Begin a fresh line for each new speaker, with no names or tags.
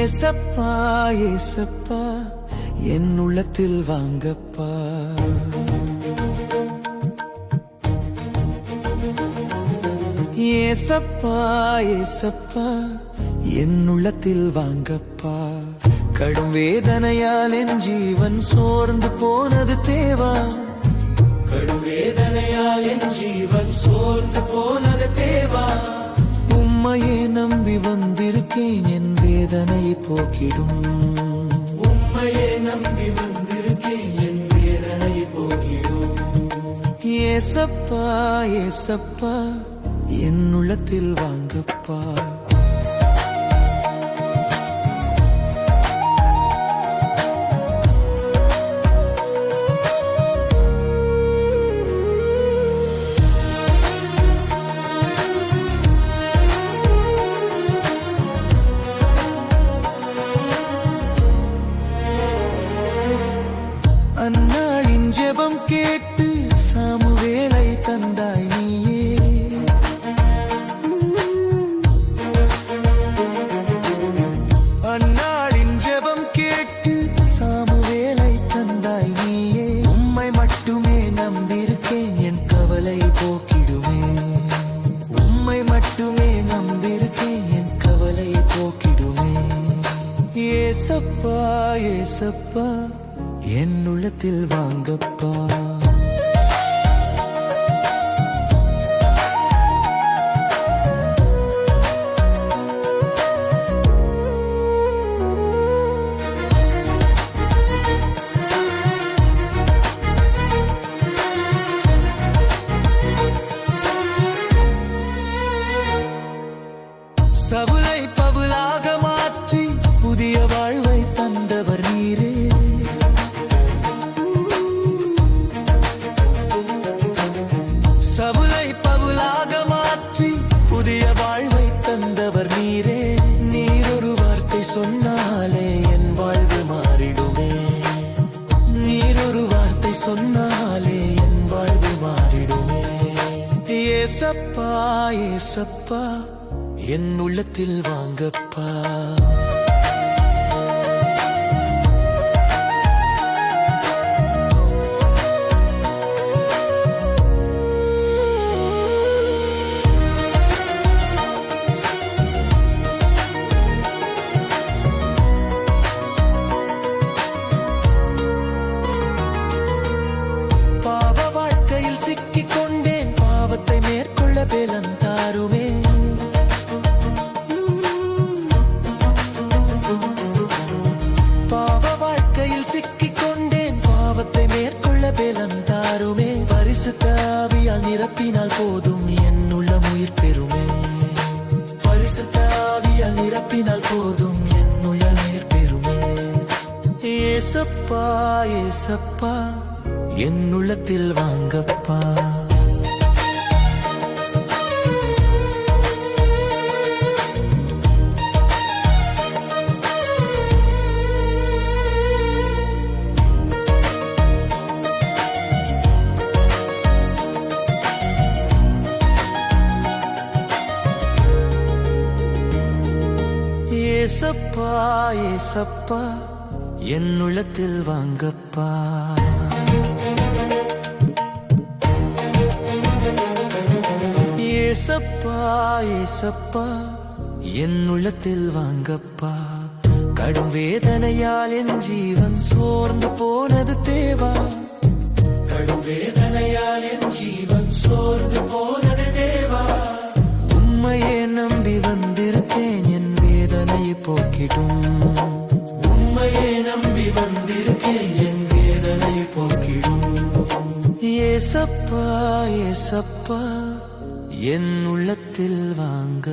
ஏசப்பா ஏசப்பா என் உள்ளத்தில் வாங்கப்பா. ஏசப்பா ஏசப்பா என் உள்ளத்தில் வாங்கப்பா. கடும் வேதனையால் என் ஜீவன் சோர்ந்து போனது தேவா. கடும் வேதனையால் என் ஜீவன் சோர்ந்து போனது தேவா. உம்மையே நம்பி வந்திருக்கேன் என் வேதனை போக்கிடும். உம்மையே நம்பி வந்திருக்கேன் என் வேதனை போக்கிடும். ஏசப்பா ஏசப்பா என் உள்ளத்தில் வாங்கப்பா. அந்நாளின் ஜெபம் கேட்டு சாமுவேலை தந்தாய் நீயே. அந்நாளின் ஜெபம் கேட்டு சாமுவேலை தந்தாய் நீயே. உம்மை மட்டுமே நம்பியிருக்கேன் என் கவலை போக்கிடுமே. உம்மை மட்டுமே நம்பியிருக்கேன் என் கவலை போக்கிடுமே. ஏசப்பா ஏசப்பா என் உள்ளத்தில் வாங்கப்பா. சவுலை பவுலாக மாற்றி புதிய வாழ்வை தந்தவர் நீரே. சவுலை பவுலாக மாற்றி புதிய வாழ்வை தந்தவர் நீரே. நீர் ஒரு வார்த்தை சொன்னாலே என் வாழ்வு மாறிடுமே. நீர் ஒரு வார்த்தை சொன்னாலே என் வாழ்வு மாறிடுமே. ஏசப்பா ஏசப்பா என் உள்ளத்தில் வாங்கப்பா. பாவ வாழ்க்கையில் சிக்கிக் கொண்டேன், பாவத்தை மேற்கொள்ள பலன் தாருமே. பாவ வாழ்க்கையில் சிக்கிக் கொண்டேன், பாவத்தை மேற்கொள்ள பலன் தாருமே. பரிசுத்த ஆவியால் நிரப்பினால் போதும் என் உள்ளம் உயிர் பெறுமே. பரிசுத்த ஆவியால் நிரப்பினால் போதும் என் உள்ளம் உயிர் பெறுமே. ஏசப்பா ஏசப்பா என் உள்ளத்தில் வாங்கப்பா. ஏசப்பா ஏசப்பா என் உள்ளத்தில் வாங்கப்பா. ஏசப்பா ஏசப்பா என் உள்ளத்தில் வாங்கப்பா. கடும் வேதனையால் என் ஜீவன் சோர்ந்து போனது தேவா. கடும் வேதனையால் என் ஜீவன் சோர்ந்து போனது தேவா. உம்மையே நம்பி வந்திருக்கேன் என் வேதனை போக்கிடும். உம்மையே நம்பி வந்திருக்கேன் என் வேதனை போக்கிடும். ஏசப்பா ஏசப்பா என் உள்ளத்தில் வாங்க